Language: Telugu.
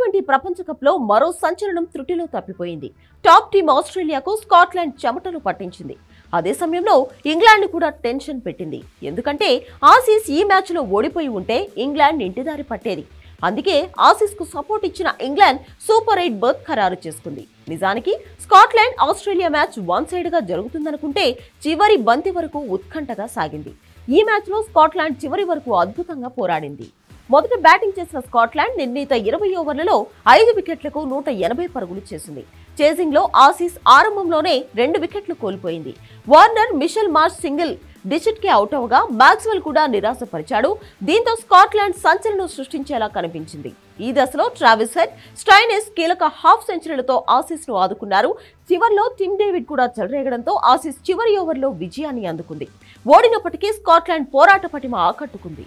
T20 ప్రపంచ కప్లో మరో సంచలనం త్రుటిలో తప్పిపోయింది. టాప్ టీం ఆస్ట్రేలియాకు స్కాట్లాండ్ చెమటలు పట్టించింది. అదే సమయంలో ఇంగ్లాండ్ కూడా టెన్షన్ పెట్టింది. ఎందుకంటే ఆసీస్ ఈ మ్యాచ్లో ఓడిపోయి ఉంటే ఇంగ్లాండ్ ఇంటిదారి పట్టేది. అందుకే ఆసీస్కు సపోర్ట్ ఇచ్చిన ఇంగ్లాండ్ సూపర్ 8 బర్త్ ఖరారు చేసుకుంది. నిజానికి స్కాట్లాండ్ ఆస్ట్రేలియా మ్యాచ్ వన్ సైడ్గా జరుగుతుందనుకుంటే చివరి బంతి వరకు ఉత్కంఠగా సాగింది. ఈ మ్యాచ్లో స్కాట్లాండ్ చివరి వరకు అద్భుతంగా పోరాడింది. మొదట బ్యాటింగ్ చేసిన స్కాట్లాండ్ నిర్ణీత 20 ఓవర్లలో 5 వికెట్లకు 180 పరుగులు చేసింది. చేజింగ్ లో ఆసీస్ ఆరంభంలోనే 2 వికెట్లు కోల్పోయింది. Warner, Mitchell Marsh single digit కి అవుట్ అవగా మాక్స్వెల్ కూడా నిరాశపరిచాడు. దీంతో స్కాట్లాండ్ సంచలనం సృష్టించేలా కనిపించింది. ఈ దశలో ట్రావిస్ హెడ్, స్టైనిస్ కీలక హాఫ్ సెంచరీలతో ఆసీస్ ను ఆదుకున్నారు. చివర్లో టిమ్ డేవిడ్ కూడా చెలరేగడంతో ఆసీస్ చివరి ఓవర్లో విజయాన్ని అందుకుంది. ఓడినప్పటికీ స్కాట్లాండ్ పోరాట పటిమ ఆకట్టుకుంది.